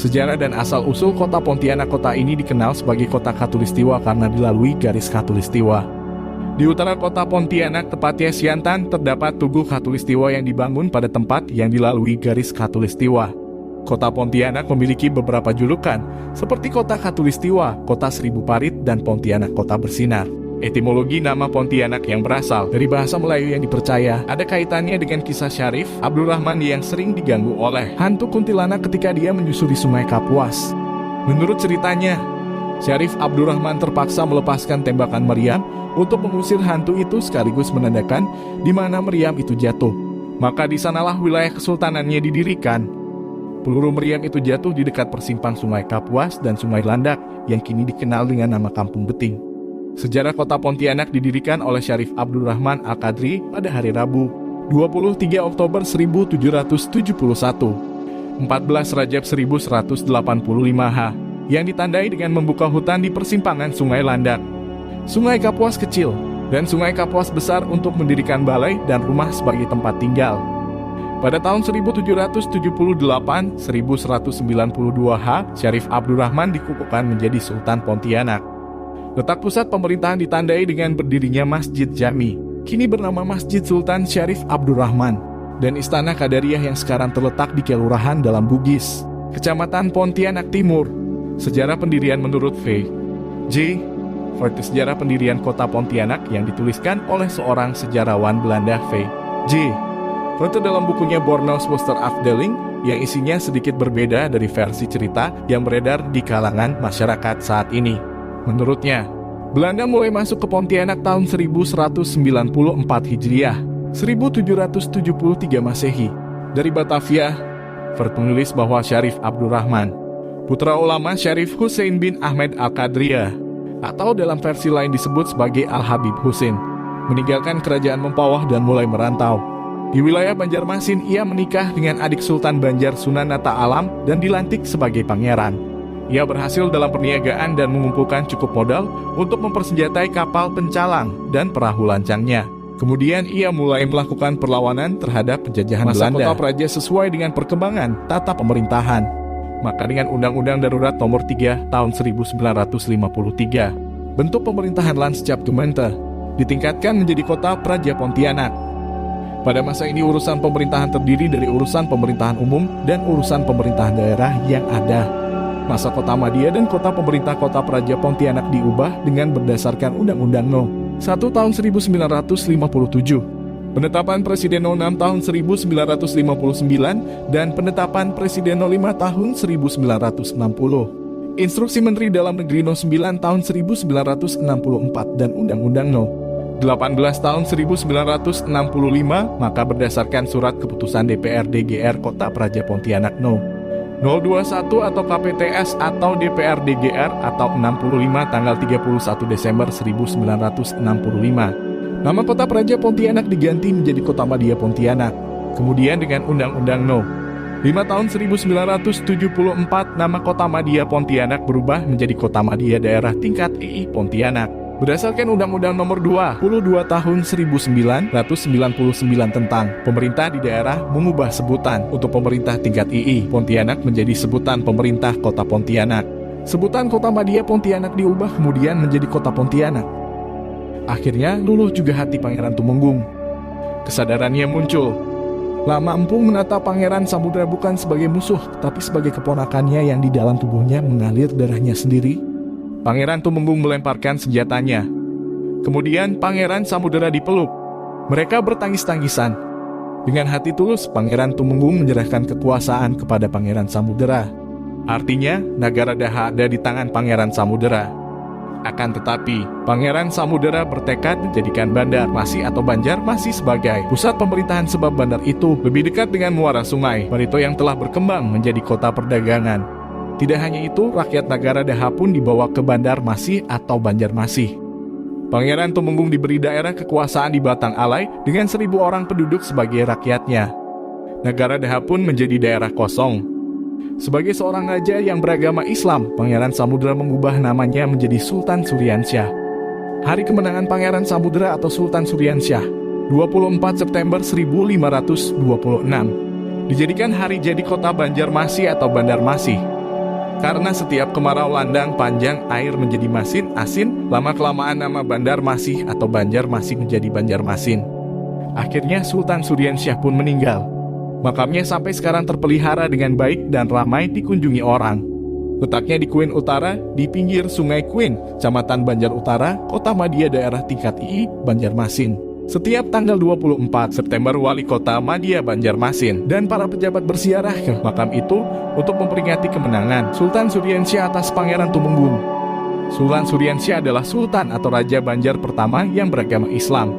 Sejarah dan asal-usul kota Pontianak. Kota ini dikenal sebagai kota Khatulistiwa karena dilalui garis Khatulistiwa. Di utara kota Pontianak, tepatnya Siantan, terdapat Tugu Khatulistiwa yang dibangun pada tempat yang dilalui garis Khatulistiwa. Kota Pontianak memiliki beberapa julukan, seperti Kota Khatulistiwa, Kota Seribu Parit, dan Pontianak Kota Bersinar. Etimologi nama Pontianak yang berasal dari bahasa Melayu yang dipercaya ada kaitannya dengan kisah Syarif Abdurrahman yang sering diganggu oleh hantu kuntilanak ketika dia menyusuri Sungai Kapuas. Menurut ceritanya, Syarif Abdurrahman terpaksa melepaskan tembakan Maryam untuk mengusir hantu itu sekaligus menandakan di mana Maryam itu jatuh. Maka di sanalah wilayah kesultanannya didirikan. Peluru Maryam itu jatuh di dekat persimpangan Sungai Kapuas dan Sungai Landak yang kini dikenal dengan nama Kampung Beting. Sejarah kota Pontianak didirikan oleh Syarif Abdurrahman Al-Qadri pada hari Rabu, 23 Oktober 1771, 14 Rajab 1185H, yang ditandai dengan membuka hutan di persimpangan Sungai Landak, Sungai Kapuas kecil, dan Sungai Kapuas besar untuk mendirikan balai dan rumah sebagai tempat tinggal. Pada tahun 1778-1192H, Syarif Abdurrahman dikukuhkan menjadi Sultan Pontianak. Letak pusat pemerintahan ditandai dengan berdirinya Masjid Jami, kini bernama Masjid Sultan Syarif Abdurrahman, dan Istana Qadariyah yang sekarang terletak di Kelurahan Dalam Bugis, Kecamatan Pontianak Timur. Sejarah pendirian menurut V. J. Fakta sejarah pendirian kota Pontianak yang dituliskan oleh seorang sejarawan Belanda V. J. Fakta dalam bukunya Bornhos Poster Afdeling yang isinya sedikit berbeda dari versi cerita yang beredar di kalangan masyarakat saat ini. Menurutnya, Belanda mulai masuk ke Pontianak tahun 1194 Hijriah, 1773 Masehi. Dari Batavia, penulis bahwa Syarif Abdurrahman, putra ulama Syarif Hussein bin Ahmed Al-Qadriyah, atau dalam versi lain disebut sebagai Al-Habib Husin, meninggalkan kerajaan Mempawah dan mulai merantau. Di wilayah Banjarmasin, ia menikah dengan adik Sultan Banjar Sunan Nata Alam dan dilantik sebagai pangeran. Ia berhasil dalam perniagaan dan mengumpulkan cukup modal untuk mempersenjatai kapal pencalang dan perahu lancangnya. Kemudian ia mulai melakukan perlawanan terhadap penjajahan Belanda. Kota Praja sesuai dengan perkembangan tata pemerintahan. Maka dengan Undang-Undang Darurat Nomor 3 Tahun 1953, bentuk pemerintahan Landscapgemeente ditingkatkan menjadi Kota Praja Pontianak. Pada masa ini urusan pemerintahan terdiri dari urusan pemerintahan umum dan urusan pemerintahan daerah yang ada. Masa Kota Madia dan Kota Pemerintah Kota Praja Pontianak diubah dengan berdasarkan Undang-Undang No. 1 Tahun 1957, Penetapan Presiden No. 6 Tahun 1959, dan Penetapan Presiden No. 5 Tahun 1960, Instruksi Menteri Dalam Negeri No. 9 Tahun 1964, dan Undang-Undang No. 18 Tahun 1965, maka berdasarkan Surat Keputusan DPRD GR Kota Praja Pontianak No. 021 atau KPTS atau DPRD GR atau 65 tanggal 31 Desember 1965. Nama Kota Praja Pontianak diganti menjadi Kota Madia Pontianak. Kemudian dengan Undang-Undang No. 5 tahun 1974, nama Kota Madia Pontianak berubah menjadi Kota Madia Daerah Tingkat II Pontianak. Berdasarkan Undang-Undang Nomor 22 Tahun 1999 tentang pemerintah di daerah mengubah sebutan untuk pemerintah tingkat II Pontianak menjadi sebutan pemerintah Kota Pontianak. Sebutan Kota Madia Pontianak diubah kemudian menjadi Kota Pontianak. Akhirnya luluh juga hati Pangeran Tumenggung. Kesadarannya muncul. Lama Empung menata Pangeran Samudra bukan sebagai musuh, tapi sebagai keponakannya yang di dalam tubuhnya mengalir darahnya sendiri. Pangeran Tumenggung melemparkan senjatanya. Kemudian Pangeran Samudera dipeluk. Mereka bertangis-tangisan. Dengan hati tulus, Pangeran Tumenggung menyerahkan kekuasaan kepada Pangeran Samudera. Artinya, Nagara Daha ada di tangan Pangeran Samudera. Akan tetapi, Pangeran Samudera bertekad menjadikan Bandar Masi atau Banjarmasin sebagai pusat pemerintahan sebab bandar itu lebih dekat dengan muara sungai Barito yang telah berkembang menjadi kota perdagangan. Tidak hanya itu, rakyat Nagara Daha pun dibawa ke Bandarmasin atau Banjarmasin. Pangeran Tumenggung diberi daerah kekuasaan di Batang Alai dengan 1.000 orang penduduk sebagai rakyatnya. Nagara Daha pun menjadi daerah kosong. Sebagai seorang raja yang beragama Islam, Pangeran Samudera mengubah namanya menjadi Sultan Suryansyah. Hari kemenangan Pangeran Samudera atau Sultan Suryansyah, 24 September 1526, dijadikan hari jadi kota Banjarmasin atau Bandarmasin. Karena setiap kemarau landang panjang air menjadi masin asin, lama-kelamaan nama Banjarmasin atau Banjarmasin menjadi Banjarmasin. Akhirnya Sultan Suryansyah pun meninggal. Makamnya sampai sekarang terpelihara dengan baik dan ramai dikunjungi orang. Letaknya di Kuin Utara, di pinggir Sungai Kuin, Kecamatan Banjar Utara, Kota Madia, Daerah Tingkat II, Banjarmasin. Setiap tanggal 24 September, Wali Kota Madia Banjarmasin dan para pejabat berziarah ke makam itu untuk memperingati kemenangan Sultan Suryansyah atas Pangeran Tumenggung. Sultan Suryansyah adalah Sultan atau Raja Banjar pertama yang beragama Islam.